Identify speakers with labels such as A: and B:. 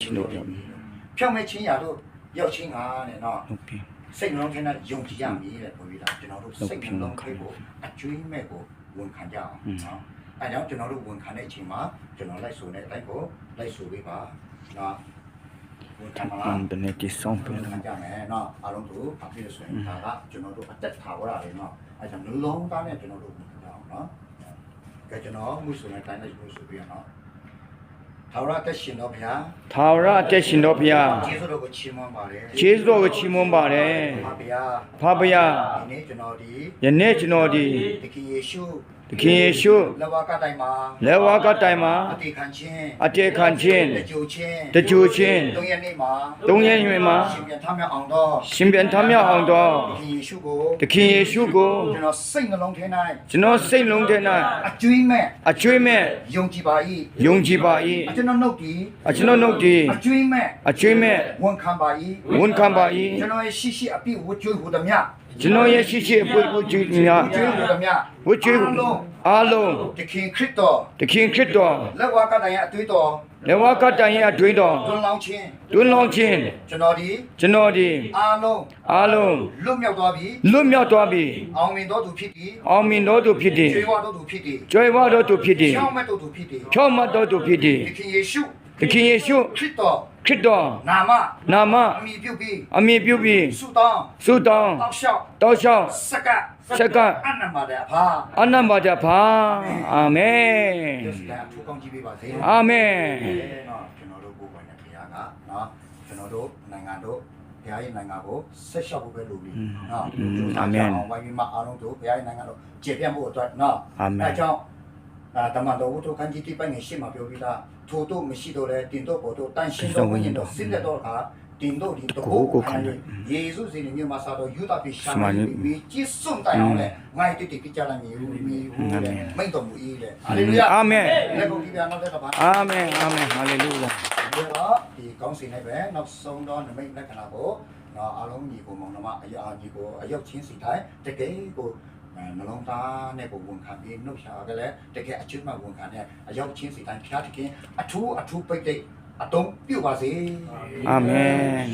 A: ချင်းတို့ပြော
B: ဖြောင်းမဲ့ချင်းရတို့ရောက်ချင်းကတဲ့နော်
A: ဟုတ်ပြီ
B: စိတ်နှလုံးထဲနဲ့ယုံကြည်ရမည်တဲ့ပြောပြီးတာကျွန်တော်တို့စိတ်နှလုံးထဲကိုအကျွေးမဲ့ကိုဝန်ခံကြအောင်နော်အဲကြောင့်ကျွန်တော်တို့ဝန်ခံတဲ့အချိန်မှာကျွန်တော်လိုက်ဆိုတဲ့အတိုင်းကိုလိုက်ဆိုပေးပါနော်ဝန်ခံပါလား
A: ဘယ်နဲ့တိဆောင်ပြ
B: ဝန်ခံကြမယ်နော်အားလုံးတို့အပြည့်ဆိုရင်ဒါကကျွန်တော်တို့အသက်ထာဝရလေနော်အဲကြောင့်နှလုံးသားနဲ့ကျွန်တော်တို့ဝန်ခံကြအောင်နော်ကဲကျွန်တော်မှုဆိုတဲ့တိုင်းလိုက်ဆိုပြီးရနော်ထာဝရတက်ရှင်တော်ဘုရား
A: ထာဝရတက်ရှင်တော်ဘုရား
B: ကျေးဇူးတော်ကိုချီးမွမ်းပါတယ်
A: ကျေးဇူးတော်ကိုချီးမွမ်းပါတယ်
B: ဖပါဗျာ
A: ဖပါဗျာ
B: ဒီနေ့ကျွန်တော်ဒီ
A: ယနေ့ကျွန်တော်ဒီ
B: သခင်ယေရှု
A: သခင်ယေရှု
B: လက်ဝါးကတိုင်မှာ
A: လက်ဝါးကတိုင်မှာ
B: အတေခံခြင်း
A: အတေခံခြင်း
B: တကြိုခြင်း
A: တကြိုခြင်း
B: သုံးရက်နေ့မှာ
A: သုံးရက်နေ့မှာ
B: ရှင်ပြန်ထမြောက်အောင်တော့
A: ရှင်ပြန်ထမြောက်အောင်တော့
B: သခင်ယေရှုကို
A: သခင်ယေရှုကို
B: ကျွန်တော်စိတ်နှလုံးထဲ၌
A: ကျွန်တော်စိတ်လုံးထဲ၌
B: အကျွေးမဲ့
A: အကျွေးမဲ့
B: ယုံကြည်ပါ၏
A: ယုံကြည်ပါ
B: ကျွန်တော်နှုတ်ဒီ
A: ၏ကျွန်တော်နှုတ်ဒီ
B: အကျွေးမဲ့
A: အကျွေးမဲ့
B: ဝန်ခံပါ၏
A: ဝန်ခံပါ
B: ကျွန်တော်ရဲ့ရှိရှိအပြည့်ဝတ်ကြွေးဟူသည်မြတ်
A: ကျွန်တော်ရဲ့ရှိရှိအပွေ့ပွေ့ကြည်များ
B: ဝတ်ကြွေးဟူသည်မြတ်
A: ဝတ်ကြွေးအားလုံး
B: သခင်ခရစ်တော်
A: သခင်ခရစ်တော်
B: လက်ဝါးကတိုင်ရဲ့အသွေးတော်
A: လက်ဝါးကတိုင်ရဲ့အတွင်းတော်
B: တွန်းလောင်းခြင်း
A: တွန်းလောင်းခြင်း
B: ကျွန်တော်ဒီ
A: ကျွန်တော်ဒီ
B: အားလုံး
A: အားလုံး
B: လွတ်မြောက်သွားပြီ
A: လွတ်မြောက်သွားပြီ
B: အောင်မြင်တော်သူဖြစ်သည်
A: အောင်မြင်တော်သူဖြစ်သည်
B: ကျွေးဝတော်သူဖြစ်သည်
A: ကြွယ်ဝတော်သူဖြစ်သည်
B: ဖြောင်းမဲ့တော်သူဖြစ်သည်
A: ဖြောင့်မတ်တော်သူဖြစ်သည်
B: သခင်ယေရှု
A: သခင်ယေရှု
B: ခရစ်တော်
A: ခရစ်တော်
B: နာမ
A: နာမ
B: အမိပြုပြီး
A: အမည်ပြုပြီး
B: ဆုတောင်း
A: ဆုတောင်း
B: တောက်လျှောက်
A: တောက်လျှောက်
B: စက္ကပ်
A: စက္ကပ်
B: အနန္တပါတယ်အဖာ
A: အနန္တပါတဖာအာမင်
B: ယေရှုကအထူးကောင်းကြီးပေးပါစေ
A: အာမင်
B: နော်ကျွန်တော်တို့ကိုယ်ပိုင်တဲ့ဘုရားကနော်ကျွန်တော်တို့နိုင်ငံတို့ဘုရားရဲ့နိုင်ငံကိုဆက်လျှောက်ဖို့ပဲလိုပြီနော်အောင်ဝိုင်းပြီးမှအားလုံးတို့ဘုရားရဲ့နိုင်ငံကိုကျေပြတ်ဖို့အတွက်နော်အဲကြောင့်တမန်တော်ဝတ္ထုခန်းကြီးတိပိုင်ငယ်ရှင်းမှာပြောပြီးသားထို့တို့မရှိတော့လဲတင်တော့ပေါ်တော့တန်ရှင်းတော့ဝိညာဉ်တော်စင်တဲ့တော့အခါတင်တော့ဒီတကုတ်ကိုခံရယေရှုစီနေမှာစားတော့ယူတာပိရှာမီကြီးစွန့်တိုင်အောင်လဲငါ့တိတိကြလာမီဦးမီဦးလေမိန်တော်မူ၏လေဟာလေလုယာ
A: အာမင်
B: လက်ကုန်ဒီပြန်တော့တဲ့ကပါ
A: အာမင်အာမင်ဟာလေလုယာ
B: ဒီတော့ဒီကောင်းစီနဲ့ပဲနောက်ဆုံးတော့နမိတ်လက္ခဏာကိုတော့အလုံးညီကိုမောင်နှမအရာညီကိုအရောက်ချင်းစီတိုင်းတကယ်ကိုနှလုံးသားနဲ့ကိုဝန်ခံပြီးနှုတ်ရှာကြလဲတကယ်အကျွတ်မှဝန်ခံတဲ့အရောက်ချင်းစီတိုင်းဖျားတခင်အထူးပိတ်တိတ်အတုံးပြုတ်ပါစေ
A: အာမင်